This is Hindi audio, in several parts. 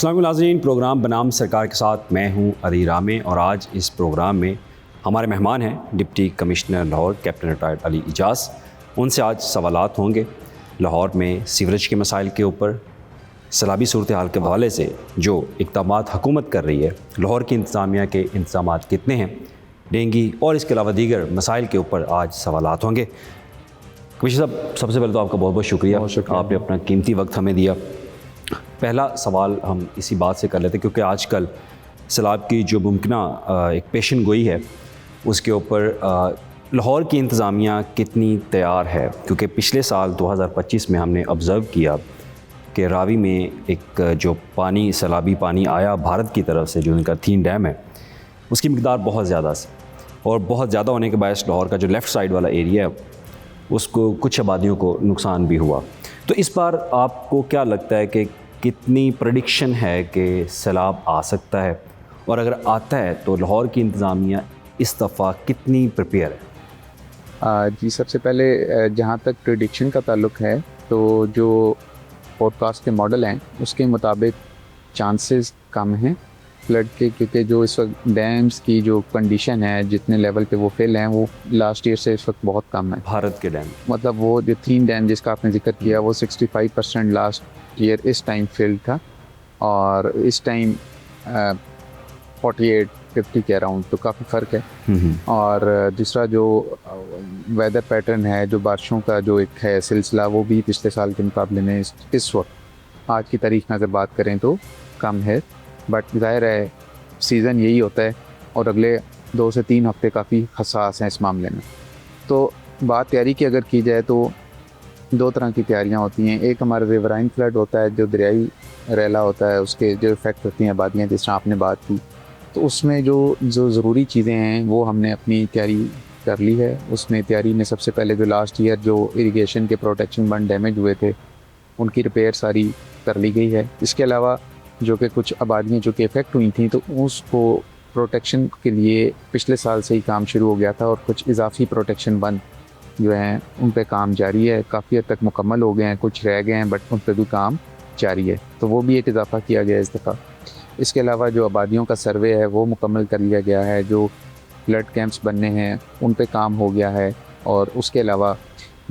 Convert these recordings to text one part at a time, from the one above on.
अस्सलाम वालेकुम नाज़रीन, प्रोग्राम बनाम सरकार के साथ मैं हूं अली रामे और आज इस प्रोग्राम में हमारे मेहमान हैं deputy commissioner Lahore captain retired Ali Ejaz. उनसे आज सवालात होंगे लाहौर में सीवरेज के मसाइल के ऊपर, सैलाबी सूरत हाल के हवाले से जो इक़दामात हुकूमत कर रही है, लाहौर की इंतज़ामिया के इंतज़ामात कितने हैं, डेंगी और इसके अलावा दीगर मसाइल के ऊपर आज सवालात होंगे। कमिश्नर साहब, सबसे पहले तो आपका बहुत बहुत शुक्रिया, आपने अपना कीमती वक्त हमें दिया। पहला सवाल हम इसी बात से कर लेते हैं क्योंकि आजकल सैलाब की जो मुमकिन एक पेशन गोई है उसके ऊपर लाहौर की इंतज़ामिया कितनी तैयार है, क्योंकि पिछले साल 2025 में हमने ऑब्ज़र्व किया कि रावी में एक जो पानी सैलाबी पानी आया भारत की तरफ से, जो उनका 3 डैम है, उसकी मिकदार बहुत ज़्यादा सी और बहुत ज़्यादा होने के बायस लाहौर का जो लेफ़्ट साइड वाला एरिया है उसको कुछ आबादियों को नुकसान भी हुआ। तो इस बार आपको क्या लगता है कि कितनी प्रेडिक्शन है कि सैलाब आ सकता है, और अगर आता है तो लाहौर की इंतज़ामिया इस दफ़ा कितनी प्रिपेयर है? जी, सबसे पहले जहाँ तक प्रेडिक्शन का ताल्लुक़ है तो जो फोरकास्ट के मॉडल हैं उसके मुताबिक चांसेस कम हैं फ्लड के, क्योंकि जो इस वक्त डैम्स की जो कंडीशन है, जितने लेवल पे वो फिल हैं, वो लास्ट ईयर से इस वक्त बहुत कम है। भारत के डैम मतलब वो जो 3 डैम जिसका आपने जिक्र किया वो 65% लास्ट ईयर इस टाइम फिल था, और इस टाइम 48-50 के अराउंड, तो काफ़ी फ़र्क है। और दूसरा जो वेदर पैटर्न है, जो बारिशों का जो एक है सिलसिला, वो भी पिछले साल के मुकाबले में इस वक्त आज की तारीख में अगर बात करें तो कम है। बट ज़ाहिर है सीज़न यही होता है और अगले 2 से 3 हफ्ते काफ़ी हसास हैं इस मामले में। तो बात तैयारी की अगर की जाए तो 2 तरह की तैयारियां होती हैं। एक हमारा रिवराइन फ्लड होता है, जो दरियाई रेला होता है, उसके जो इफ़ेक्ट होती हैं आबादियाँ, जिस तरह आपने बात की, तो उसमें जो ज़रूरी चीज़ें हैं वो हमने अपनी तैयारी कर ली है। उसमें तैयारी में सबसे पहले जो लास्ट ईयर जो इरिगेशन के प्रोटेक्शन बंद डैमेज हुए थे उनकी रिपेयर सारी कर ली गई है। इसके अलावा जो कि कुछ आबादियाँ जो कि इफ़ेक्ट हुई थी, तो उसको प्रोटेक्शन के लिए पिछले साल से ही काम शुरू हो गया था, और कुछ इजाफी प्रोटेक्शन बंद जो हैं उन पे काम जारी है। काफ़ी हद तक मुकम्मल हो गए हैं, कुछ रह गए हैं बट उन पे भी काम जारी है, तो वो भी एक इजाफा किया गया इस दफ़ा। इसके अलावा जो आबादियों का सर्वे है वो मुकम्मल कर लिया गया है, जो फ्लड कैंप्स बनने हैं उन पे काम हो गया है, और उसके अलावा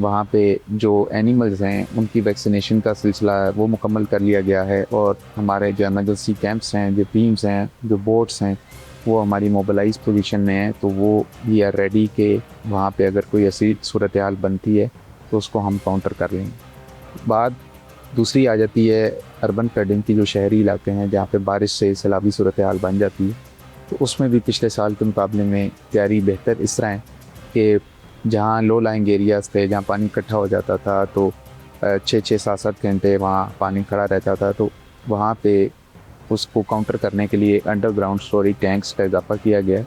वहाँ पे जो एनिमल्स हैं उनकी वैक्सीनेशन का सिलसिला है वो मुकम्मल कर लिया गया है, और हमारे जो एमरजेंसी कैंप्स हैं, जो टीम्स हैं, जो बोट्स हैं, वो हमारी मोबिलाइज पोजीशन में है, तो वो वी आर रेडी के वहाँ पे अगर कोई ऐसी सूरत हाल बनती है तो उसको हम काउंटर कर लेंगे। बात दूसरी आ जाती है अर्बन फ्लडिंग की, जो शहरी इलाके हैं जहाँ पे बारिश से सैलाबी सूरत हाल बन जाती है, तो उसमें भी पिछले साल के मुकाबले में तैयारी बेहतर इस तरह है कि जहाँ लो लाइंग एरियाज़ थे, जहाँ पानी इकट्ठा हो जाता था तो 6-6, 7-7 घंटे वहाँ पानी खड़ा रहता था, तो वहाँ पे उसको काउंटर करने के लिए अंडरग्राउंड स्टोरेज टैंक्स का इजाफा किया गया।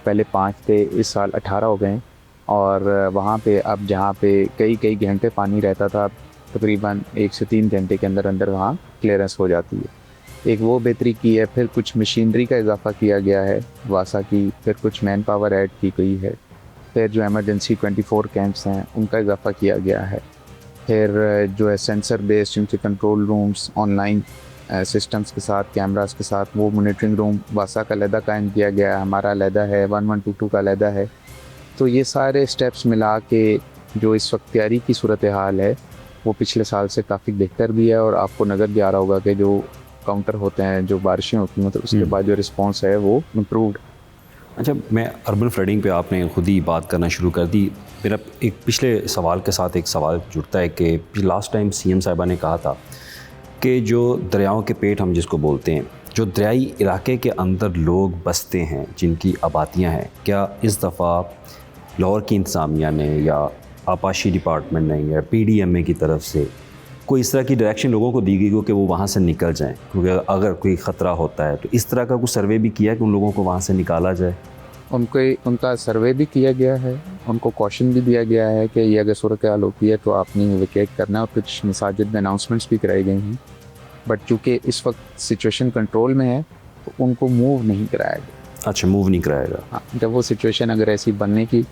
पहले 5 थे, इस साल 18 हो गए, और वहाँ पे अब जहाँ पे कई घंटे पानी रहता था, तकरीबन 1 से 3 घंटे के अंदर अंदर वहाँ क्लियरेंस हो जाती है। एक वो बेहतरी की है। फिर कुछ मशीनरी का इजाफा किया गया है वासा की, फिर कुछ मैन पावर ऐड की गई है, फिर जो एमरजेंसी 24 कैंप्स हैं उनका इजाफा किया गया है, फिर जो है सेंसर बेस्ड उनके कंट्रोल रूम्स ऑनलाइन सिस्टम्स के साथ, कैमरास के साथ, वो मॉनिटरिंग रूम वासा का अलहदा कायम किया गया है, हमारा अलहदा है, 1122 का अलहदा है। तो ये सारे स्टेप्स मिला के जो इस वक्त तैयारी की सूरत हाल है वो पिछले साल से काफ़ी बेहतर भी है, और आपको नज़र भी आ रहा होगा कि जो काउंटर होते हैं, जो बारिशें होती हैं, तो उसके बाद जो रिस्पॉन्स है वो इम्प्रूव्ड। अच्छा, मैं अर्बन फ्लडिंग पे आपने खुद ही बात करना शुरू कर दी। मेरा एक पिछले सवाल के साथ एक सवाल जुड़ता है कि लास्ट टाइम सीएम साहिबा ने कहा था कि जो दरियाओं के पेट हम जिसको बोलते हैं, जो दरियाई इलाके के अंदर लोग बसते हैं, जिनकी आबादियाँ हैं, क्या इस दफ़ा लाहौर की इंतज़ामिया ने या आपाशी डिपार्टमेंट ने या PDMA की तरफ से कोई इस तरह की डायरेक्शन लोगों को दी गई हो कि वो वहाँ से निकल जाएं, क्योंकि अगर कोई ख़तरा होता है तो इस तरह का कुछ सर्वे भी किया है कि उन लोगों को वहाँ से निकाला जाए? उनका सर्वे भी किया गया है, उनको कॉशन भी दिया गया है कि ये अगर सूरत हाल होती है तो आपने वेकेट करना है, और कुछ मसाजिद में अनाउंसमेंट्स भी कराई गई हैं। बट चूँकि इस वक्त सिचुएशन कंट्रोल में है तो उनको मूव नहीं कराया गया। अच्छा, मूव नहीं कराएगा? हाँ, जब वो सिचुएशन अगर ऐसी बनने की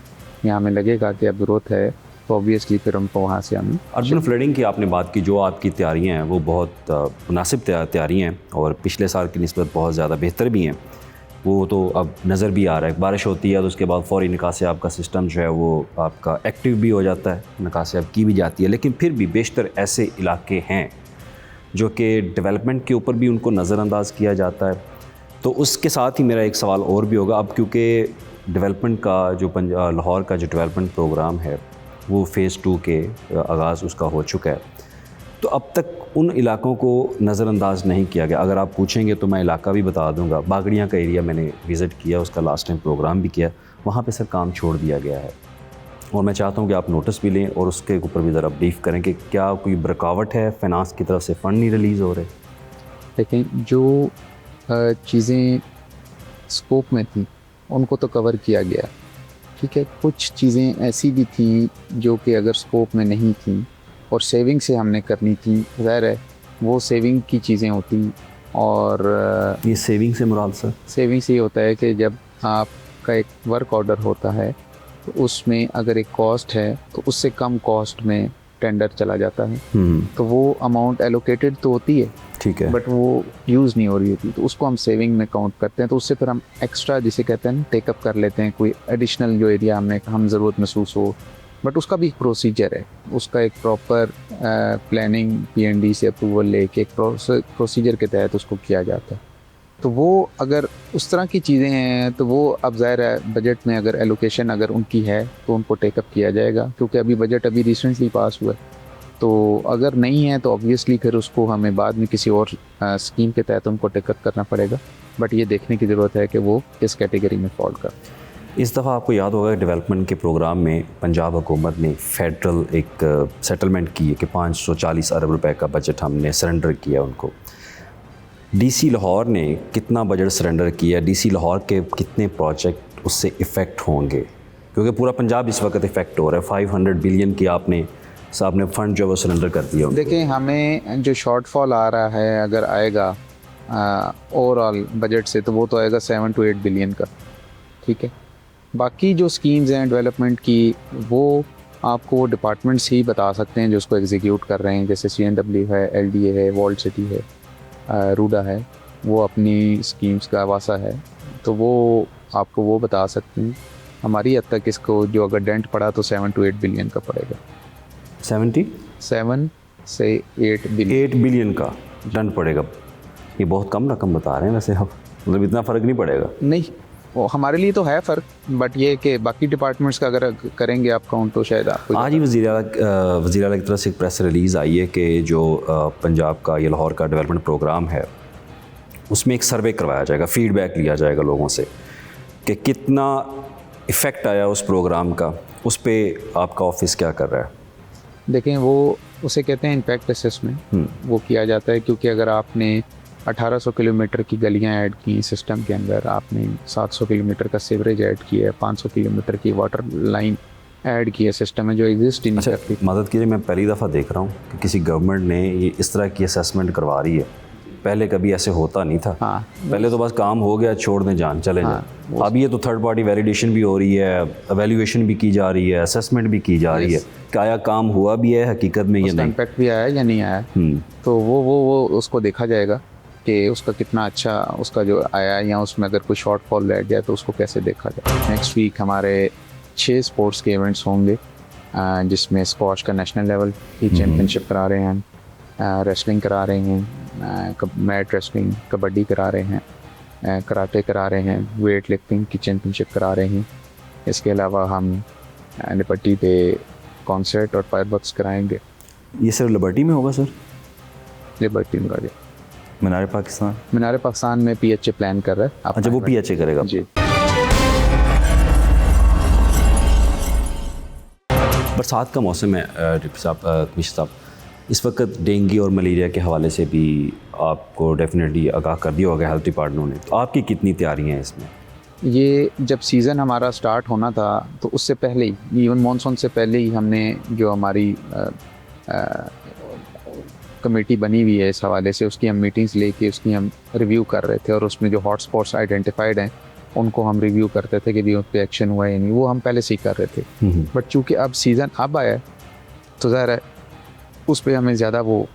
या हमें लगेगा कि अब ज़रूरत है तो ऑब्वियसली फिर उनको वहाँ से हम अर्बन फ्लडिंग की आपने बात की, जो आपकी तैयारियाँ हैं वो बहुत मुनासिब तैयारियाँ हैं और पिछले साल की निस्बत बहुत ज़्यादा बेहतर भी हैं। वो तो अब नज़र भी आ रहा है, बारिश होती है तो उसके बाद फ़ौरी निकासियाब का सिस्टम जो है वो आपका एक्टिव भी हो जाता है, निकासियाब की भी जाती है। लेकिन फिर भी बेशतर ऐसे इलाके हैं जो कि डेवलपमेंट के ऊपर भी उनको नज़रअंदाज किया जाता है। तो उसके साथ ही मेरा एक सवाल और भी होगा, अब क्योंकि डेवलपमेंट का जो लाहौर का जो डेवलपमेंट प्रोग्राम है वो फ़ेज़ 2 के आगाज़ उसका हो चुका है, तो अब तक उन इलाकों को नज़रअंदाज नहीं किया गया। अगर आप पूछेंगे तो मैं इलाका भी बता दूंगा। बागड़ियाँ का एरिया मैंने विज़िट किया, उसका लास्ट टाइम प्रोग्राम भी किया, वहाँ पे सर काम छोड़ दिया गया है और मैं चाहता हूँ कि आप नोटिस भी लें और उसके ऊपर भी ज़रा ब्रीफ करें कि क्या कोई रुकावट है, फाइनेंस की तरफ से फ़ंड नहीं रिलीज़ हो रहे। लेकिन जो चीज़ें स्कोप में थी उनको तो कवर किया गया, ठीक है। कुछ चीज़ें ऐसी भी थी जो कि अगर स्कोप में नहीं थी और सेविंग से हमने करनी थी, ज़ाहिर है वो सेविंग की चीज़ें होती। और ये सेविंग से मुराद सर? सेविंग से ये होता है कि जब आपका एक वर्क ऑर्डर होता है तो उसमें अगर एक कॉस्ट है तो उससे कम कॉस्ट में टेंडर चला जाता है, तो वो अमाउंट एलोकेटेड तो होती है, ठीक है, बट वो यूज़ नहीं हो रही होती, तो उसको हम सेविंग में काउंट करते हैं। तो उससे फिर हम एक्स्ट्रा जिसे कहते हैं टेकअप कर लेते हैं, कोई एडिशनल जो एरिया हम ज़रूरत महसूस हो। बट उसका भी एक प्रोसीजर है, उसका एक प्रॉपर प्लानिंग PND से अप्रूवल लेके एक प्रोसीजर के तहत उसको किया जाता है। तो वो अगर उस तरह की चीज़ें हैं तो वो अब ज़ाहिर है बजट में अगर एलोकेशन अगर उनकी है तो उनको टेकअप किया जाएगा, क्योंकि अभी बजट अभी रिसेंटली पास हुआ है। तो अगर नहीं है तो ऑब्वियसली फिर उसको हमें बाद में किसी और स्कीम के तहत उनको टेकअप करना पड़ेगा। बट ये देखने की ज़रूरत है कि वो किस कैटेगरी में फॉल कर। इस दफ़ा आपको याद होगा डेवलपमेंट के प्रोग्राम में पंजाब हुकूमत ने फेडरल एक सेटलमेंट की है कि 540 अरब रुपए का बजट हमने सरेंडर किया उनको। DC लाहौर ने कितना बजट सरेंडर किया, DC लाहौर के कितने प्रोजेक्ट उससे इफ़ेक्ट होंगे, क्योंकि पूरा पंजाब इस वक्त इफ़ेक्ट हो रहा है। 500 बिलियन की आपने फ़ंड जो है वो सरेंडर कर दिया। देखिए हमें जो शॉर्टफॉल आ रहा है अगर आएगा ओवरऑल बजट से तो वो तो आएगा 7 to 8 बिलियन का, ठीक है। बाकी जो स्कीम्स हैं डेवलपमेंट की वो आपको डिपार्टमेंट्स ही बता सकते हैं जो उसको एग्जीक्यूट कर रहे हैं, जैसे CNW है, LDA है, वॉल्ड सिटी है, रूडा है, वो अपनी स्कीम्स का वासा है, तो वो आपको वो बता सकते हैं। हमारी हद तक इसको जो अगर डेंट पड़ा तो 7 to 8 बिलियन का पड़ेगा। 7 से 8 बिलियन का डेंट पड़ेगा। ये बहुत कम रकम बता रहे हैं वैसे आप, मतलब इतना फ़र्क नहीं पड़ेगा। नहीं, वो हमारे लिए तो है फ़र्क, बट ये कि बाकी डिपार्टमेंट्स का अगर करेंगे आप काउंट तो शायद आपको। आज ही वज़ीर आला की तरफ से एक प्रेस रिलीज़ आई है कि जो पंजाब का या लाहौर का डेवलपमेंट प्रोग्राम है उसमें एक सर्वे करवाया जाएगा, फ़ीडबैक लिया जाएगा लोगों से कि कितना इफ़ेक्ट आया उस प्रोग्राम का, उस पर आपका ऑफिस क्या कर रहा है। देखें वो उसे कहते हैं इम्पैक्ट असेसमेंट, वो किया जाता है क्योंकि अगर आपने 1800 किलोमीटर की गलियां ऐड की सिस्टम के अंदर, आपने 700 किलोमीटर का सीवरेज ऐड किया है, 500 किलोमीटर की वाटर लाइन ऐड की है सिस्टम में जो एग्जिस्ट ही नहीं करती। मदद कीजिए, मैं पहली दफ़ा देख रहा हूँ कि किसी गवर्नमेंट ने ये इस तरह की असेसमेंट करवा रही है, पहले कभी ऐसे होता नहीं था। हाँ, पहले तो बस काम हो गया, छोड़ दें जान चले जाए। अब ये तो थर्ड पार्टी वैलिडेशन भी हो रही है, एवेल्यूएशन भी की जा रही है, असेसमेंट भी की जा रही है, क्या काम हुआ भी है हकीकत में, ये नहीं इम्पैक्ट भी आया या नहीं आया। तो वो उसको देखा जाएगा कि उसका कितना अच्छा उसका जो आया, या उसमें अगर कोई शॉर्टफॉल रह गया तो उसको कैसे देखा जाए। नेक्स्ट वीक हमारे 6 स्पोर्ट्स के इवेंट्स होंगे, जिसमें स्क्वॉश का नेशनल लेवल की चैम्पियनशिप करा रहे हैं, रेसलिंग करा रहे हैं, मैट रेसलिंग, कबड्डी करा रहे हैं, कराटे करा रहे हैं, वेट लिफ्टिंग की चैम्पियनशिप करा रहे हैं। इसके अलावा हम लिबर्टी पे कॉन्सर्ट और फायरवर्क्स कराएंगे। ये सिर्फ लिबर्टी में होगा सर? लिबर्टी में होगा। मीनार पाकिस्तान में PHA प्लान कर रहा है। अच्छा, वो PHA करेगा जी। बरसात का मौसम है डिप्टी साहब, कमिश्नर साहब, इस वक्त डेंगू और मलेरिया के हवाले से भी आपको डेफिनेटली आगाह कर दिया होगा हेल्थ डिपार्टमेंट ने, तो आपकी कितनी तैयारियां हैं इसमें? ये जब सीज़न हमारा स्टार्ट होना था तो उससे पहले ही, इवन मानसून से पहले ही, हमने जो हमारी कमेटी बनी हुई है इस हवाले से, उसकी हम मीटिंग्स लेके उसकी हम रिव्यू कर रहे थे, और उसमें जो हॉट स्पॉट्स आइडेंटिफाइड हैं उनको हम रिव्यू करते थे कि भी उन पर एक्शन हुआ या नहीं, वो हम पहले से ही कर रहे थे। बट चूँकि अब सीज़न अब आया है तो ज़ाहिर है उस पर हमें ज़्यादा वो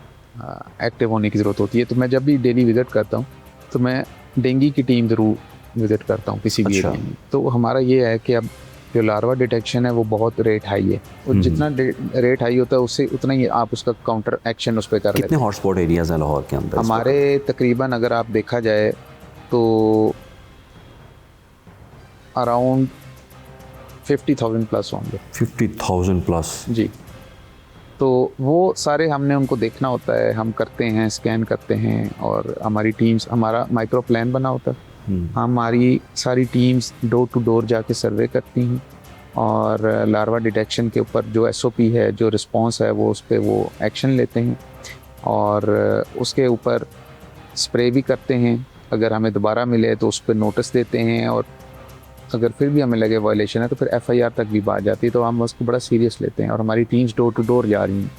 एक्टिव होने की ज़रूरत होती है। तो मैं जब भी डेली विज़िट करता हूँ तो मैं डेंगू की टीम ज़रूर विज़िट करता हूँ किसी भी एरिया में। तो हमारा ये है कि अब जो लार्वा डिटेक्शन है वो बहुत रेट हाई है, और जितना रेट हाई होता है उससे उतना ही आप उसका काउंटर एक्शन उस पर कर लेते हैं। कितने हॉटस्पॉट एरियाज़ हैं लाहौर के अंदर? हमारे तकरीबन अगर आप देखा जाए तो अराउंड 50,000 प्लस होंगे। 50,000 प्लस जी। तो वो सारे हमने उनको देखना होता है, हम करते हैं, स्कैन करते हैं, और हमारी टीम्स, हमारा माइक्रो प्लान बना होता है। हमारी सारी टीम्स डोर टू डोर जाके सर्वे करती हैं, और लार्वा डिटेक्शन के ऊपर जो SOP है, जो रिस्पांस है, वो उस पर वो एक्शन लेते हैं, और उसके ऊपर स्प्रे भी करते हैं। अगर हमें दोबारा मिले तो उस पर नोटिस देते हैं, और अगर फिर भी हमें लगे वायलेशन है तो फिर FIR तक भी बात जाती है। तो हम उसको बड़ा सीरियस लेते हैं, और हमारी टीम्स डोर टू डोर जा रही हैं।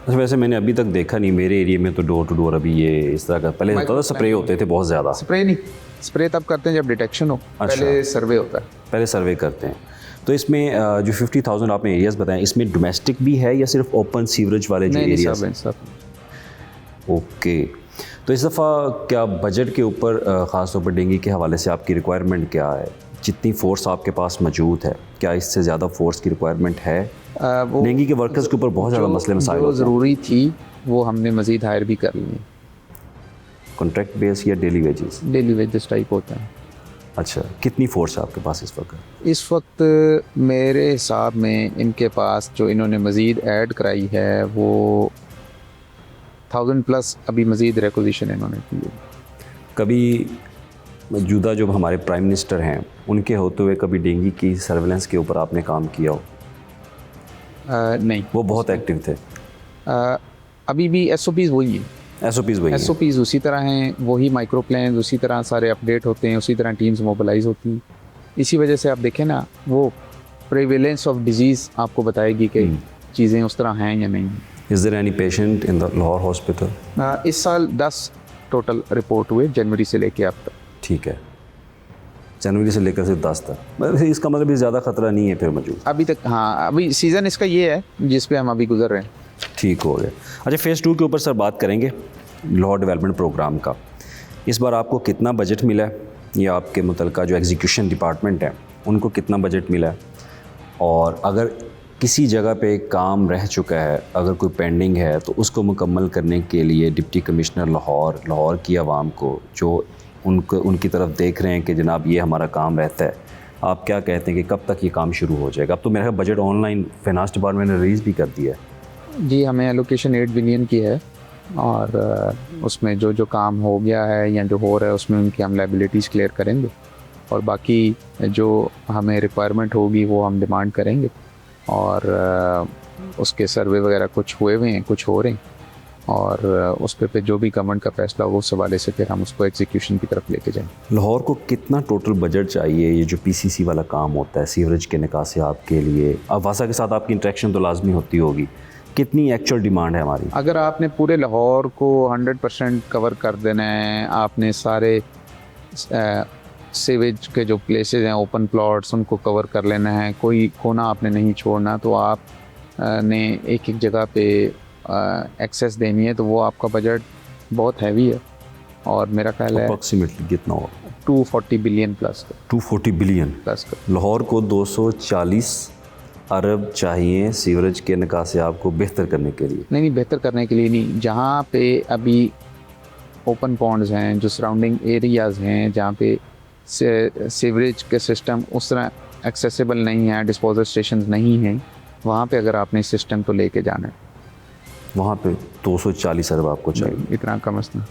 अच्छा, वैसे मैंने अभी तक देखा नहीं मेरे एरिया में तो डोर टू डोर अभी ये इस तरह का, पहले होता था स्प्रे होते थे बहुत ज़्यादा। स्प्रे नहीं, स्प्रे तब करते हैं जब डिटेक्शन हो। अच्छा। पहले सर्वे होता है, पहले सर्वे करते हैं। तो इसमें जो 50,000 आपने एरियाज़ बताए, इसमें डोमेस्टिक भी है या सिर्फ ओपन सीवरेज वाले जो एरियाज? सब। ओके, तो इस दफ़ा क्या बजट के ऊपर ख़ास तौर पर डेंगू के हवाले से आपकी रिक्वायरमेंट क्या है? जितनी फ़ोर्स आपके पास मौजूद है, क्या इससे ज़्यादा फ़ोर्स की रिक्वायरमेंट है? डेंगू के वर्कर्स के ऊपर बहुत ज़्यादा मसले मसाइल जो ज़रूरी थी वो हमने मज़ीद हायर भी कर लिए। कॉन्ट्रैक्ट बेस या daily wages? Daily wages type होता है। अच्छा, कितनी फ़ोर्स है आपके पास इस वक्त? इस वक्त मेरे हिसाब में इनके पास जो इन्होंने मज़ीद ऐड कराई है वो 1000 प्लस अभी मज़ीद रिक्विजिशन इन्होंने की है। कभी मौजूदा जो हमारे प्राइम मिनिस्टर हैं उनके होते हुए कभी डेंगू की सर्वेलेंस के ऊपर आपने काम किया हो? नहीं, वो बहुत एक्टिव थे। अभी भी SOPs वही है। SOPs उसी तरह हैं, वही माइक्रो प्लान उसी तरह सारे अपडेट होते हैं, उसी तरह टीम्स मोबिलाइज होती हैं। इसी वजह से आप देखें ना, वो प्रेवेलेंस ऑफ डिजीज़ आपको बताएगी कि चीज़ें उस तरह हैं या नहीं। Is there any patient in the Lahore hospital? इस साल 10 टोटल रिपोर्ट हुए जनवरी से लेके अब तक। ठीक है, जनवरी से लेकर सिर्फ 10 तक। इसका मतलब भी ज़्यादा ख़तरा नहीं है फिर मौजूद अभी तक? हाँ, अभी सीज़न इसका ये है जिस पे हम अभी गुजर रहे हैं। ठीक हो गया। अच्छा, फ़ेज़ 2 के ऊपर सर बात करेंगे लाहौर डेवलपमेंट प्रोग्राम का। इस बार आपको कितना बजट मिला है, या आपके मुतलका जो एग्जीक्यूशन डिपार्टमेंट है उनको कितना बजट मिला है, और अगर किसी जगह पे काम रह चुका है, अगर कोई पेंडिंग है, तो उसको मुकम्मल करने के लिए डिप्टी कमिश्नर लाहौर की आवाम को जो उनकी तरफ देख रहे हैं कि जनाब ये हमारा काम रहता है, आप क्या कहते हैं कि कब तक ये काम शुरू हो जाएगा? अब तो मेरा बजट ऑनलाइन फाइनेंस डिपार्टमेंट ने रिलीज़ भी कर दिया है। जी, हमें एलोकेशन 8 बिलियन की है, और उसमें जो काम हो गया है या जो हो रहा है उसमें उनकी हम लायबिलिटीज़ क्लियर करेंगे, और बाकी जो हमें रिक्वायरमेंट होगी वो हम डिमांड करेंगे, और उसके सर्वे वगैरह कुछ हुए हुए हैं, कुछ हो रहे हैं, और उस पे जो भी गवर्नमेंट का फैसला होगा उस हवाले से फिर हम उसको एग्जीक्यूशन की तरफ लेके जाएंगे। लाहौर को कितना टोटल बजट चाहिए ये जो PCC वाला काम होता है, सीवरेज के निकासियाब के लिए? अब वासा के साथ आपकी इंटरेक्शन तो लाजमी होती होगी, कितनी एक्चुअल डिमांड है हमारी? अगर आपने पूरे लाहौर को 100% कवर कर देना है, आपने सारे सीवेज के जो प्लेसेस हैं, ओपन प्लॉट्स, उनको कवर कर लेना है, कोई कोना आपने नहीं छोड़ना, तो आप ने एक एक जगह पे एक्सेस देनी है, तो वो आपका बजट बहुत हैवी है, और मेरा ख्याल है अप्रॉक्सीमेटली कितना होगा? 240 billion plus. 240 billion plus. Lahore को 240 अरब चाहिए सीवरेज के निकासियाब को बेहतर करने के लिए? नहीं, बेहतर करने के लिए नहीं, जहाँ पे अभी ओपन पॉन्ड्स हैं, जो सराउंडिंग एरियाज़ हैं जहाँ पे सीवरेज के सिस्टम उस तरह एक्सेसिबल नहीं है, डिस्पोजल स्टेशन नहीं हैं, वहाँ पे अगर आपने सिस्टम तो लेके जाना है, वहाँ पे 240 अरब आपको चाहिए? इतना कम इतना।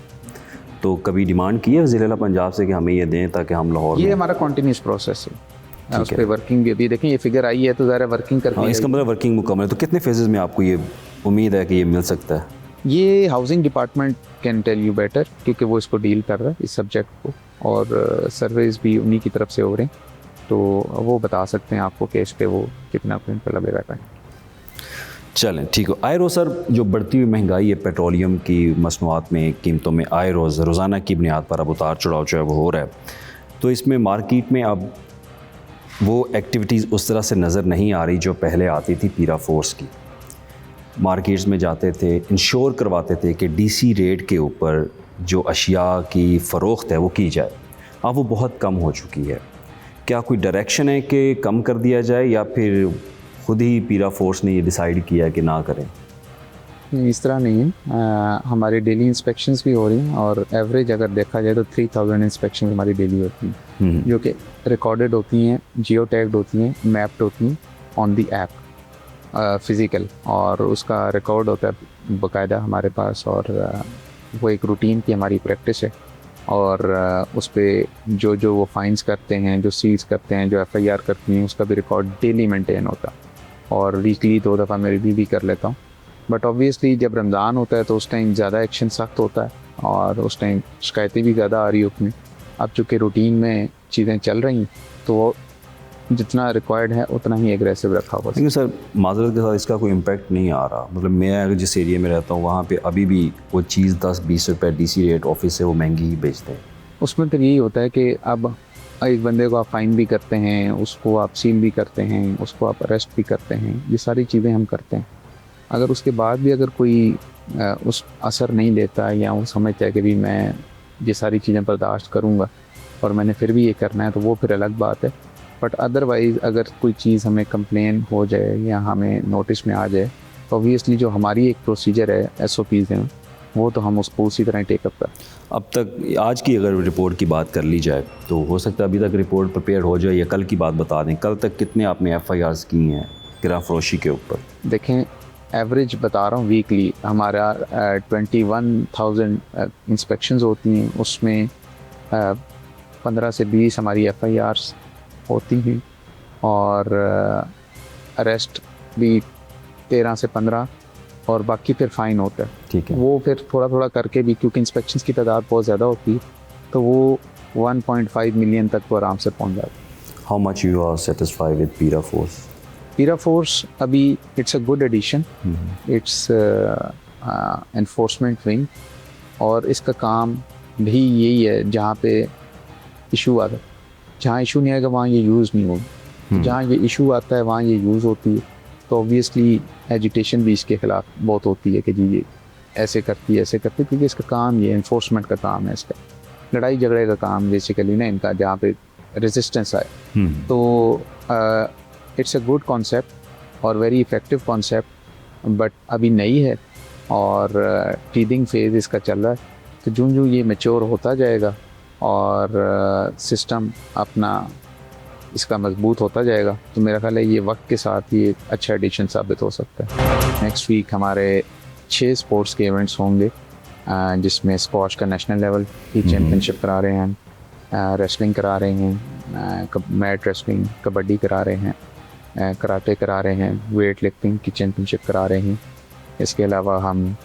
तो कभी डिमांड की है वज़ीर-ए-आला पंजाब से कि हमें ये दें ताकि हम लाहौर? ये हमारा कंटिन्यूस प्रोसेस है, उस पर वर्किंग भी अभी देखें, ये फिगर आई है तो ज़रा वर्किंग करके। इसका मतलब वर्किंग मुकम्मल है। तो कितने फेजेज़ में आपको ये उम्मीद है कि ये मिल सकता है? ये housing department can tell you better, क्योंकि वो इसको डील कर रहा है इस सब्जेक्ट को, और सर्वेज भी उन्हीं की तरफ से हो रहे हैं, तो वो बता सकते हैं आपको कि इस पे वो कितना प्रिंट पर लगेगा टाइम। चलें, ठीक हो। आए रोज़ सर जो बढ़ती हुई महंगाई है, पेट्रोलियम की मसनूआत में कीमतों में आए रोज़ रोज़ाना की बुनियाद पर अब उतार चढ़ाव जो है वो हो रहा है, तो इसमें मार्केट में अब वो एक्टिविटीज़ उस तरह से नज़र नहीं आ रही जो पहले आती थी पीरा फोर्स की। मार्केट्स में जाते थे, इंश्योर करवाते थे कि डीसी रेट के ऊपर जो अशिया की फ़रोख्त है वो की जाए। अब वो बहुत कम हो चुकी है। क्या कोई डायरेक्शन है कि कम कर दिया जाए या फिर ख़ुद ही पीरा फोर्स ने ये डिसाइड किया कि ना करें? नहीं, इस तरह नहीं है। हमारे डेली इंस्पेक्शंस भी हो रही हैं और एवरेज अगर देखा जाए तो 3000 इंस्पेक्शन हमारी डेली होती हैं, जो कि रिकॉर्डेड होती हैं, जियो टैग्ड होती हैं, मैप्ड होती हैं ऑन दी ऐप फ़िज़िकल, और उसका रिकॉर्ड होता है बाकायदा हमारे पास। और वो एक रूटीन की हमारी प्रैक्टिस है, और उस पर जो वो फाइन्स करते हैं, जो सीज करते हैं, जो FIR करती हैं, उसका भी रिकॉर्ड डेली मेंटेन होता है। और वीकली 2 दफ़ा मैं रिव्यू भी कर लेता हूँ। बट ऑब्वियसली जब रमज़ान होता है तो उस टाइम ज़्यादा एक्शन सख्त होता है और उस टाइम शिकायतें भी ज़्यादा आ रही होती हैं। अब चूँकि रूटीन में चीज़ें चल रही तो वो जितना रिक्वायर्ड है उतना ही एग्रेसिव रखा हुआ। लेकिन सर माजरत के साथ इसका कोई इम्पैक्ट नहीं आ रहा। मतलब मैं अगर जिस एरिया में रहता हूँ वहाँ पे अभी भी वो चीज़ 10-20 रुपये डीसी रेट ऑफिस से वो महंगी ही बेचते हैं। उसमें तो यही होता है कि अब एक बंदे को आप फ़ाइन भी करते हैं, उसको आप सील भी करते हैं, उसको आप अरेस्ट भी करते हैं, ये सारी चीज़ें हम करते हैं। अगर उसके बाद भी अगर कोई उस असर नहीं लेता या वो समझता है कि भी मैं ये सारी चीज़ें बर्दाश्त करूँगा और मैंने फिर भी ये करना है, तो वो फिर अलग बात है। बट अदरवाइज़ अगर कोई चीज़ हमें कंप्लेन हो जाए या हमें नोटिस में आ जाए तो ऑब्वियसली जो हमारी एक प्रोसीजर है, SOPs हैं, वो तो हम उसको उसी तरह टेकअप करें। अब तक आज की अगर रिपोर्ट की बात कर ली जाए तो हो सकता है अभी तक रिपोर्ट प्रिपेयर हो जाए या कल की बात बता दें, कल तक कितने आपने FIRs की हैं गिरा फरोशी के ऊपर? देखें, एवरेज बता रहा हूँ, वीकली हमारा 21,000 इंस्पेक्शंस होती हैं, उसमें 15 से 20 हमारी FIRs होती हैं और अरेस्ट भी 13 से 15 और बाकी फिर फ़ाइन होता है। ठीक है, वो फिर थोड़ा थोड़ा करके भी, क्योंकि इंस्पेक्शंस की तादाद बहुत ज़्यादा होती है, तो वो 1.5 मिलियन तक तो आराम से पहुँच जाती है। How much you are satisfied with PERA force? PERA force अभी it's a good addition, it's enforcement wing, और इसका काम भी यही है जहाँ पे इशू आता है। जहाँ इशू नहीं आएगा वहाँ ये यूज़ नहीं होगी, जहाँ ये इशू आता है वहाँ ये यूज़ होती है। तो ऑब्वियसली एजिटेशन भी इसके ख़िलाफ़ बहुत होती है कि जी ये ऐसे करती है, क्योंकि इसका काम ये एनफोर्समेंट का काम है, इसका लड़ाई झगड़े का काम बेसिकली ना इनका, जहाँ पे रेजिस्टेंस आए। तो इट्स अ गुड कॉन्सेप्ट और वेरी इफ़ेक्टिव कॉन्सेप्ट, बट अभी नई है और टीदिंग फेज़ इसका चल रहा है। तो जो ये मैच्योर होता जाएगा और सिस्टम अपना इसका मजबूत होता जाएगा, तो मेरा ख्याल है ये वक्त के साथ ये अच्छा एडिशन साबित हो सकता है। नेक्स्ट वीक हमारे 6 स्पोर्ट्स के इवेंट्स होंगे, जिसमें स्क्वॉश का नेशनल लेवल की चैम्पियनशिप करा रहे हैं, रेसलिंग करा रहे हैं, मैट रेसलिंग, कबड्डी करा रहे हैं, कराटे करा रहे हैं, वेट लिफ्टिंग की चैम्पियनशिप करा रहे हैं। इसके अलावा हम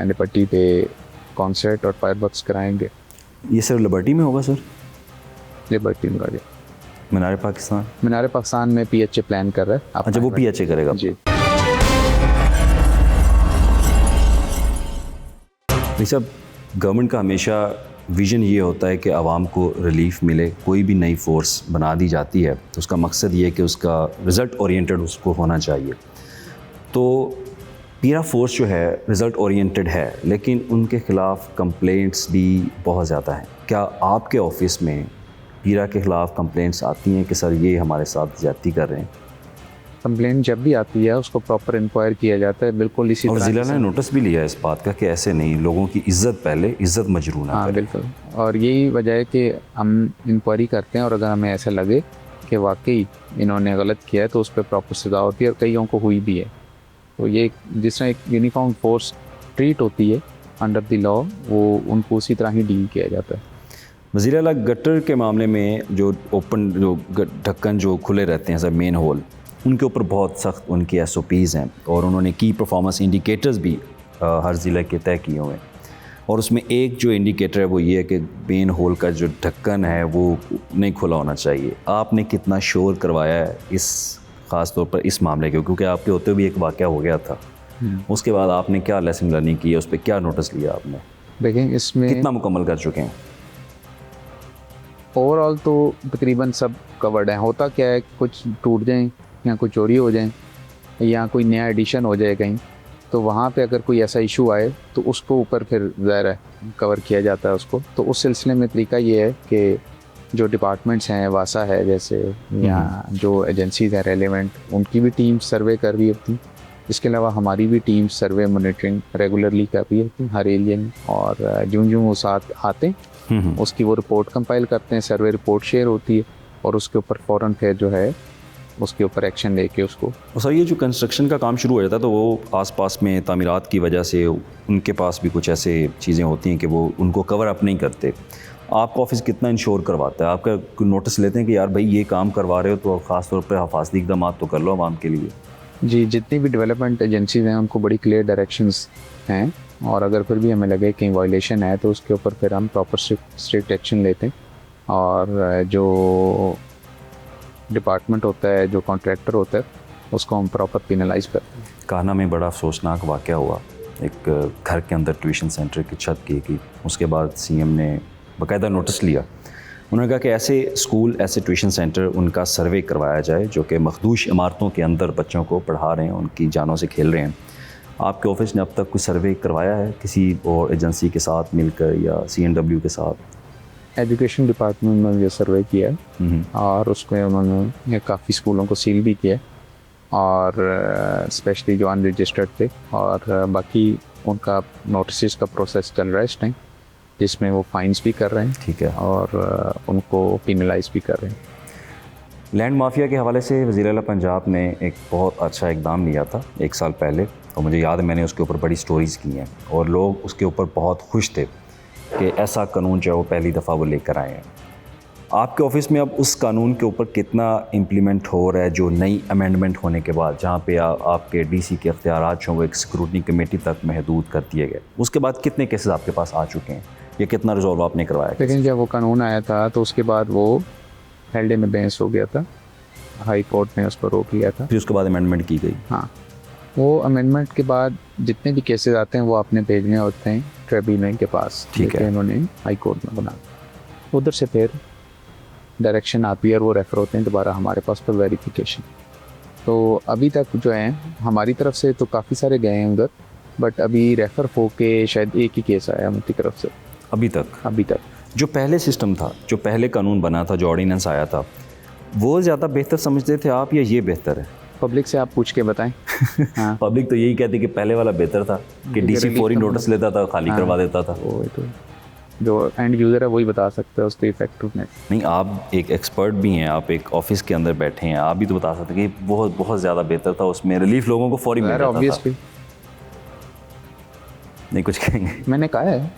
लिबर्टी पे कॉन्सर्ट और फायरवर्क्स कराएंगे। ये सर लिबर्टी में होगा? सर लिबर्टी में होगा। मीनार पाकिस्तान? मीनार पाकिस्तान में PHA प्लान कर रहा है। अच्छा, वो PHA करेगा जी। सब गवर्नमेंट का हमेशा विज़न ये होता है कि आवाम को रिलीफ मिले। कोई भी नई फ़ोर्स बना दी जाती है तो उसका मकसद ये है कि उसका रिज़ल्ट ओरिएंटेड उसको होना चाहिए। तो पीरा फोर्स जो है रिज़ल्ट ओरिएंटेड है, लेकिन उनके ख़िलाफ़ कंप्लेंट्स भी बहुत ज़्यादा हैं। क्या आपके ऑफिस में पीरा के ख़िलाफ़ कंप्लेंट्स आती हैं कि सर ये हमारे साथ ज़्यादती कर रहे हैं? कंप्लेंट जब भी आती है उसको प्रॉपर इंक्वायर किया जाता है, बिल्कुल इसी और तरह। ज़िला ने नोटिस भी लिया है इस बात का कि ऐसे नहीं, लोगों की इज़्ज़त पहले, इज़्ज़त मजरूना। हाँ बिल्कुल, और यही वजह है कि हम इंक्वायरी करते हैं और अगर हमें ऐसा लगे कि वाकई इन्होंने गलत किया है तो उस पर प्रॉपर सज़ा होती है, और कईयों को हुई भी है। तो ये जिस तरह एक यूनिफॉर्म फोर्स ट्रीट होती है अंडर द लॉ, वो उनको उसी तरह ही डील किया जाता है। वज़ीर आला, गटर के मामले में जो ओपन जो ढक्कन जो खुले रहते हैं सर, मेन होल, उनके ऊपर बहुत सख्त उनकी SOPs हैं और उन्होंने की परफॉर्मेंस इंडिकेटर्स भी हर ज़िले के तय किए हुए हैं। और उसमें एक जो इंडिकेटर है वो ये है कि मेन होल का जो ढक्कन है वो नहीं खुला होना चाहिए। आपने कितना शोर करवाया है इस ख़ास तौर पर इस मामले के, क्योंकि आपके होते भी एक वाक़या हो गया था, उसके बाद आपने क्या लेसन लर्निंग की है, उस पर क्या नोटिस लिया आपने? देखें, इसमें कितना मुकम्मल कर चुके हैं? ओवरऑल तो तकरीबन सब कवर्ड है। होता क्या है, कुछ टूट जाएं या कोई चोरी हो जाए या कोई नया एडिशन हो जाए कहीं, तो वहाँ पे अगर कोई ऐसा इशू आए तो उसको ऊपर फिर ज़ाहिर है कवर किया जाता है उसको। तो उस सिलसिले में तरीका ये है कि जो डिपार्टमेंट्स हैं, वासा है जैसे, या जो एजेंसीज हैं रेलेवेंट, उनकी भी टीम सर्वे कर रही होती। इसके अलावा हमारी भी टीम सर्वे मॉनिटरिंग रेगुलरली कर रही होती हर एरिया में, और जो वो साथ आते हैं उसकी वो रिपोर्ट कंपाइल करते हैं, सर्वे रिपोर्ट शेयर होती है और उसके ऊपर फ़ौरन फिर जो है उसके ऊपर एक्शन लेके उसको। सर ये जो कंस्ट्रक्शन का काम शुरू हो जाता है तो वो आसपास में तामीरात की वजह से उनके पास भी कुछ ऐसे चीज़ें होती हैं कि वो उनको कवर अप नहीं करते। आपका ऑफिस कितना इंश्योर करवाता है? आपका कोई नोटिस लेते हैं कि यार भाई ये काम करवा रहे हो तो ख़ास तौर पर हिफाजती इक़दाम तो कर लो आवाम के लिए? जी, जितनी भी डेवलपमेंट एजेंसीज हैं उनको बड़ी क्लियर डायरेक्शंस हैं, और अगर फिर भी हमें लगे कहीं वायलेशन है तो उसके ऊपर फिर हम प्रॉपर स्ट्रिक्ट एक्शन लेते हैं। और जो डिपार्टमेंट होता है, जो कॉन्ट्रैक्टर होता है, उसको हम प्रॉपर पेनलाइज करते हैं। कान्हा में बड़ा अफसोसनाक वाक़या हुआ, एक घर के अंदर ट्यूशन सेंटर की छत की उसके बाद सीएम ने बाकायदा नोटिस लिया। उन्होंने कहा कि ऐसे स्कूल, ऐसे ट्यूशन सेंटर, उनका सर्वे करवाया जाए जो कि मखदूश इमारतों के अंदर बच्चों को पढ़ा रहे हैं, उनकी जानों से खेल रहे हैं। आपके ऑफिस ने अब तक कोई सर्वे करवाया है किसी और एजेंसी के साथ मिलकर या CNW के साथ? एजुकेशन डिपार्टमेंट में ये सर्वे किया है और उसमें उन्होंने काफ़ी स्कूलों को सील भी किया, और स्पेशली जो अनरजिस्टर्ड थे, और बाकी उनका नोटिस का प्रोसेस चल रहा है इस टाइम, जिसमें वो फाइन्स भी कर रहे हैं। ठीक है। और उनको पेनलाइज भी कर रहे हैं। लैंड माफिया के हवाले से वज़ीर आला पंजाब ने एक बहुत अच्छा इक़दाम लिया था 1 साल पहले, और मुझे याद है मैंने उसके ऊपर बड़ी स्टोरीज़ की हैं और लोग उसके ऊपर बहुत खुश थे कि ऐसा कानून जो है वो पहली दफ़ा वो लेकर आए हैं। आपके ऑफिस में अब उस कानून के ऊपर कितना इम्प्लीमेंट हो रहा है, जो नई अमेंडमेंट होने के बाद, जहाँ पे आपके DC के अख्तियारात जो वो एक स्क्रूटनी कमेटी तक महदूद कर दिए गए, उसके बाद कितने केसेस आपके पास आ चुके हैं या कितना रिजॉल्व आपने करवाया? लेकिन जब वो कानून आया था तो उसके बाद वो हेल्डे में बहस हो गया था, हाई कोर्ट ने उस पर रोक लिया था। फिर उसके बाद अमेंडमेंट की गई। हाँ, वो अमेंडमेंट के बाद जितने भी केसेस आते हैं वो आपने भेजने होते हैं ट्रिब्यूनल के पास। ठीक है। उन्होंने हाई कोर्ट में बना, उधर से फिर डायरेक्शन आती है और वो रेफ़र होते हैं दोबारा हमारे पास पर वेरिफिकेशन। तो अभी तक जो है हमारी तरफ से तो काफ़ी सारे गए हैं उधर, बट अभी रेफ़र होके शायद एक ही केस आया उनकी तरफ से अभी तक। जो पहले सिस्टम था, जो पहले कानून बना था, जो ऑर्डिनेंस आया था, वो ज़्यादा बेहतर समझते थे आप या ये बेहतर है? पब्लिक से आप पूछ के बताएं। हाँ। पब्लिक तो यही कहती कि पहले वाला बेहतर था कि DC फौरी नोटिस लेता था, खाली करवा देता था। वो तो जो एंड यूज़र है वही बता सकता है उसकी इफेक्टिवनेस। नहीं, आप एक एक्सपर्ट भी हैं, आप एक ऑफिस के अंदर बैठे हैं, आप भी तो बता सकते हैं कि बहुत बहुत ज़्यादा बेहतर था, उसमें रिलीफ लोगों को फौरी मिल जाता था। ऑब्वियसली नहीं कुछ कहेंगे? मैंने कहा है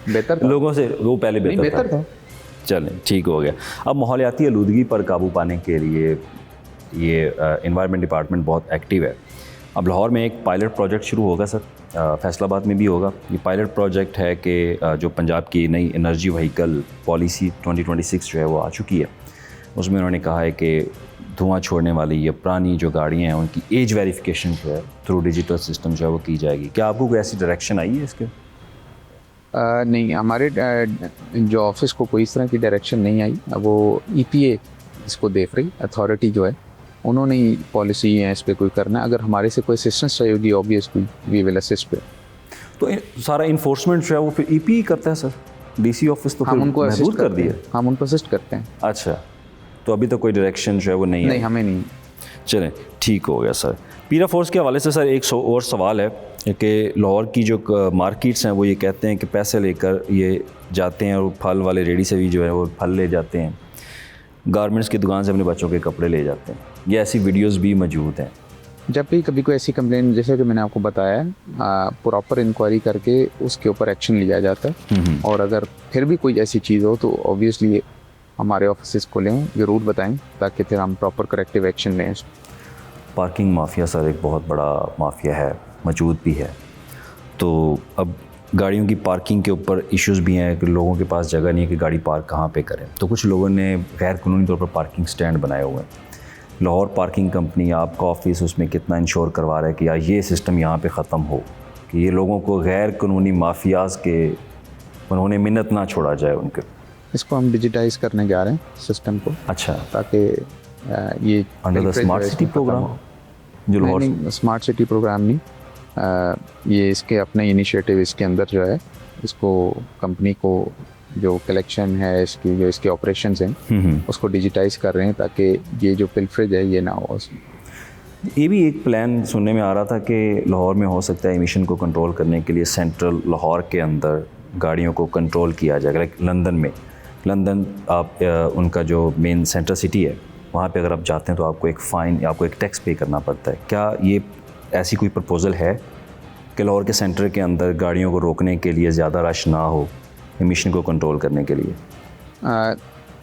बेहतर था। लोगों से वो पहले बेहतर था। चलें, ठीक हो गया। अब माहौलियाती आलूदगी पर काबू पाने के लिए ये एनवायरनमेंट डिपार्टमेंट बहुत एक्टिव है। अब लाहौर में एक पायलट प्रोजेक्ट शुरू होगा सर, फैसलाबाद में भी होगा। ये पायलट प्रोजेक्ट है कि जो पंजाब की नई एनर्जी व्हीकल पॉलिसी 2026 जो है वो आ चुकी है, उसमें उन्होंने कहा है कि धुआं छोड़ने वाली ये पुरानी जो गाड़ियाँ हैं उनकी एज वेरिफिकेशन जो है थ्रू डिजिटल सिस्टम जो है वो की जाएगी। क्या आपको कोई ऐसी डायरेक्शन आई है इसके? नहीं, हमारे जो ऑफिस को कोई इस तरह की डायरेक्शन नहीं आई। वो EPA इसको देख रही अथॉरिटी जो है, उन्होंने ही पॉलिसी है इस पर कोई करना है। अगर हमारे से कोई असिस्टेंस चाहिए होगी ऑब्वियसली वी विल असिस्ट पे। तो सारा इन्फोर्समेंट जो है वो फिर EPA करता है सर? DC ऑफिस तो हम उनको महदूद कर दिया। हम उनको असिस्ट करते हैं। अच्छा, तो अभी तो कोई डायरेक्शन जो है वो नहीं हमें नहीं। चलें, ठीक हो गया सर। पीरा फोर्स के हवाले से सर एक और सवाल है कि लाहौर की जो मार्केट्स हैं वो ये कहते हैं कि पैसे लेकर ये जाते हैं और फल वाले रेडी से भी जो है वो फल ले जाते हैं, गारमेंट्स की दुकान से अपने बच्चों के कपड़े ले जाते हैं। ये ऐसी वीडियोस भी मौजूद हैं। जब भी कभी कोई ऐसी कंप्लेन, जैसे कि मैंने आपको बताया, प्रॉपर इंक्वायरी करके उसके ऊपर एक्शन लिया जाता है। और अगर फिर भी कोई ऐसी चीज़ हो तो ऑब्वियसली हमारे ऑफिस को लें, ज़रूर बताएं ताकि फिर हम प्रॉपर करेक्टिव एक्शन लें। पार्किंग माफिया सर एक बहुत बड़ा माफिया है, मौजूद भी है। तो अब गाड़ियों की पार्किंग के ऊपर इश्यूज़ भी हैं कि लोगों के पास जगह नहीं है कि गाड़ी पार्क कहाँ पे करें। तो कुछ लोगों ने गैर कानूनी तौर पर पार्किंग स्टैंड बनाए हुए हैं। लाहौर पार्किंग कंपनी, आपका ऑफिस उसमें कितना इंश्योर करवा रहा है कि यार ये सिस्टम यहाँ पे ख़त्म हो, कि ये लोगों को गैर कानूनी माफियाज़ के उन्होंने मिन्नत ना छोड़ा जाए उनके? इसको हम डिजिटाइज करने जा रहे हैं सिस्टम को, अच्छा, ताकि ये under the smart city program जो लाहौर नहीं, स्मार्ट सिटी प्रोग्राम नहीं, ये इसके अपने इनिशिएटिव इसके अंदर जो है, इसको कंपनी को जो कलेक्शन है इसकी, जो इसके ऑपरेशंस हैं उसको डिजिटाइज कर रहे हैं ताकि ये जो पिलफरेज है ये ना हो उसमें। ये भी एक प्लान सुनने में आ रहा था कि लाहौर में हो सकता है एमिशन को कंट्रोल करने के लिए सेंट्रल लाहौर के अंदर गाड़ियों को कंट्रोल किया जाएगा। लाइक लंदन में, लंदन आप उनका जो मेन सेंट्रल सिटी है वहाँ पे अगर आप जाते हैं तो आपको एक फ़ाइन या आपको एक टैक्स पे करना पड़ता है। क्या ये ऐसी कोई प्रपोज़ल है कि लाहौर के सेंटर के अंदर गाड़ियों को रोकने के लिए ज़्यादा रश ना हो, एमिशन को कंट्रोल करने के लिए?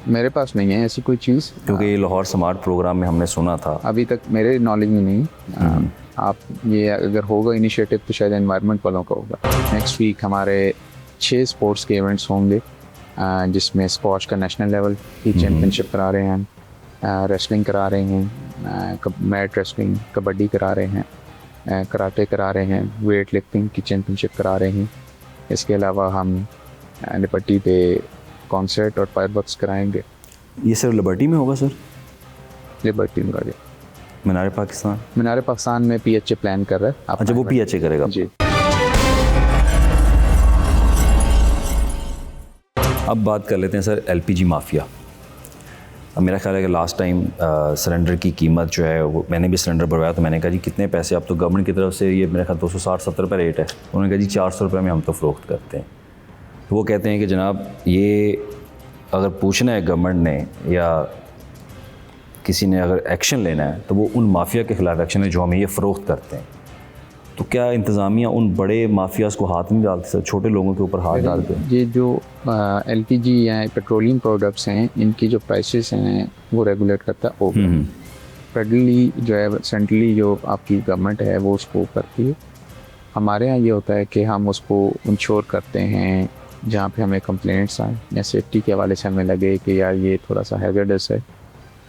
मेरे पास नहीं है ऐसी कोई चीज़, क्योंकि ये लाहौर स्मार्ट प्रोग्राम में हमने सुना था। अभी तक मेरे नॉलेज में नहीं। आप ये अगर होगा इनिशिएटिव तो शायद एनवायरनमेंट वालों का होगा। नेक्स्ट वीक हमारे 6 स्पोर्ट्स के इवेंट्स होंगे, जिसमें स्क्वॉश का नेशनल लेवल की चैम्पियनशिप करा रहे हैं, रेसलिंग करा रहे हैं, मैट रेसलिंग, कबड्डी करा रहे हैं, कराटे करा रहे हैं, वेट लिफ्टिंग की चैम्पियनशिप करा रहे हैं। इसके अलावा हम लिबर्टी पे कॉन्सर्ट और फायरवर्क्स कराएंगे। ये सिर्फ लिबर्टी में होगा सर? लिबर्टी में होगा। मीनार पाकिस्तान? मीनार पाकिस्तान में PHA प्लान कर रहा है। अच्छा, वो PHA करेगा जी। अब बात कर लेते हैं सर LPG माफिया। अब मेरा ख्याल है कि लास्ट टाइम सिलेंडर की कीमत जो है वो, मैंने भी सिलेंडर भरवाया तो मैंने कहा जी कितने पैसे, अब तो गवर्नमेंट की तरफ से ये मेरे ख्याल 260-70 रुपये रेट है। उन्होंने कहा जी 400 रुपये में हम तो फ़रोख्त करते हैं। तो वो कहते हैं कि जनाब ये अगर पूछना है गवर्नमेंट ने या किसी ने अगर एक्शन लेना है तो वो उन माफिया के ख़िलाफ़ एक्शन है जो हमें ये फ़रोख्त करते हैं। तो क्या इंतज़ामिया उन बड़े माफियाज़ को हाथ नहीं डालती सर, छोटे लोगों के ऊपर हाथ डालते हैं? ये जो LPG या पेट्रोलियम प्रोडक्ट्स हैं, इनकी जो प्राइसेस हैं वो रेगुलेट करता है ओपन। फेडरली जो है, सेंट्रली जो आपकी गवर्नमेंट है वो उसको करती है। हमारे यहाँ ये होता है कि हम उसको इंश्योर करते हैं जहाँ पे हमें कंप्लेंट्स आए या सेफ्टी के हवाले से हमें लगे कि यार ये थोड़ा सा हैज़र्डस है,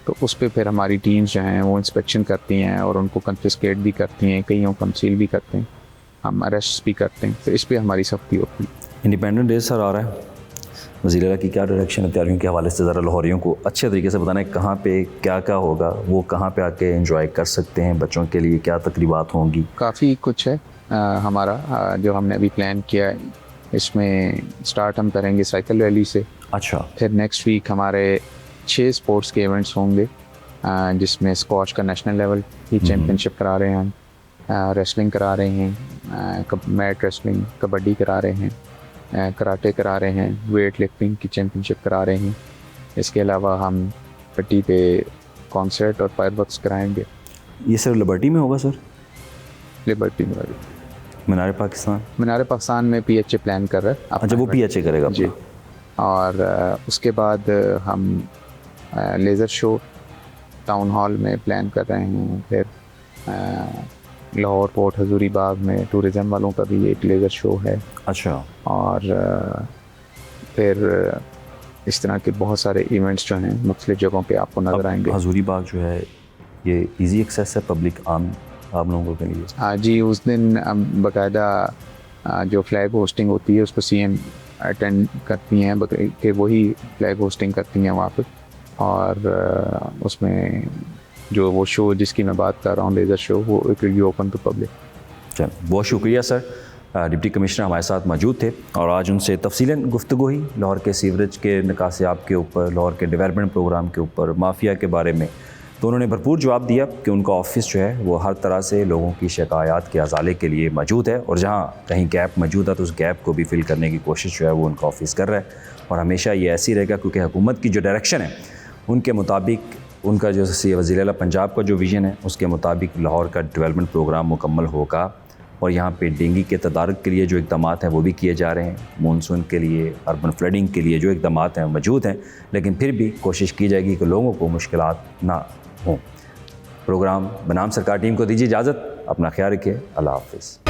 तो उस पर फिर हमारी टीम्स जो हैं वो इंस्पेक्शन करती हैं और उनको कन्फिस्केट भी करती हैं, कईयों को सील भी करते हैं, हम अरेस्ट भी करते हैं। तो इस पर हमारी सख्ती होती है। इंडिपेंडेंट डे सर आ रहा है, वज़ीर आला की क्या डायरेक्शन है तैयारियों के हवाले से? ज़रा लाहौरियों को अच्छे तरीके से बताना है कहाँ पे क्या क्या होगा, वो कहाँ पे आके एंजॉय कर सकते हैं, बच्चों के लिए क्या तकरीबात होंगी? काफ़ी कुछ है हमारा जो हमने अभी प्लान किया है। इसमें स्टार्ट हम करेंगे साइकिल रैली से। अच्छा। फिर नेक्स्ट वीक हमारे 6 स्पोर्ट्स के इवेंट्स होंगे, जिसमें स्क्वॉश का नेशनल लेवल की चैम्पियनशिप करा रहे हैं, रेसलिंग करा रहे हैं, मैट रेसलिंग, कबड्डी करा रहे हैं, कराटे करा रहे हैं, वेट लिफ्टिंग की चैम्पियनशिप करा रहे हैं। इसके अलावा हम पट्टी पे कॉन्सर्ट और फायरवर्क्स कराएंगे। ये सिर्फ लिबर्टी में होगा सर? लिबर्टी में। मीनार पाकिस्तान? मीनार पाकिस्तान में PHA प्लान कर रहा है। अच्छा, वो PHA करेगा जी। और उसके बाद हम लेज़र शो टाउन हॉल में प्लान कर रहे हैं। फिर लाहौर पोर्ट हजूरी बाग में टूरिज़म वालों का भी एक लेज़र शो है। अच्छा। और फिर इस तरह के बहुत सारे इवेंट्स जो हैं मुख्तलिफ जगहों पे आपको नज़र आएंगे। हजूरी बाग जो है ये इजी एक्सेस है पब्लिक आम आप लोगों के लिए? हाँ जी, उस दिन बाकायदा जो फ्लैग होस्टिंग होती है उसको CM अटेंड करती हैं, कि वही फ्लैग होस्टिंग करती हैं वहाँ पे। और उसमें जो वो शो जिसकी मैं बात कर रहा हूँ, लेज़र शो, वो it will be open to public. चल, बहुत शुक्रिया सर। डिप्टी कमिश्नर हमारे साथ मौजूद थे और आज उनसे तफसीलन गुफ्तगू हुई लाहौर के सीवरेज के निकासियाब के ऊपर, लाहौर के डेवलपमेंट प्रोग्राम के ऊपर, माफिया के बारे में। तो उन्होंने भरपूर जवाब दिया कि उनका ऑफिस जो है वो हर तरह से लोगों की शिकायत के अजाले के लिए मौजूद है और जहाँ कहीं गैप मौजूद है तो उस गैप को भी फिल करने की कोशिश जो है वो उनका ऑफिस कर रहा है। और हमेशा ये ऐसी रहेगा क्योंकि हुकूमत की जो डायरेक्शन है उनके मुताबिक, उनका जो वज़ीर आला पंजाब का जो विज़न है उसके मुताबिक लाहौर का डेवलपमेंट प्रोग्राम मुकम्मल होगा। और यहाँ पे डेंगू के तदारुक के लिए जो इक़दाम हैं वो भी किए जा रहे हैं, मानसून के लिए, अर्बन फ्लडिंग के लिए जो इक़दाम हैं मौजूद हैं, लेकिन फिर भी कोशिश की जाएगी कि लोगों को मुश्किलात ना हों। प्रोग्राम बनाम सरकार टीम को दीजिए इजाज़त, अपना ख्याल रखिए, अल्लाह हाफ़िज़।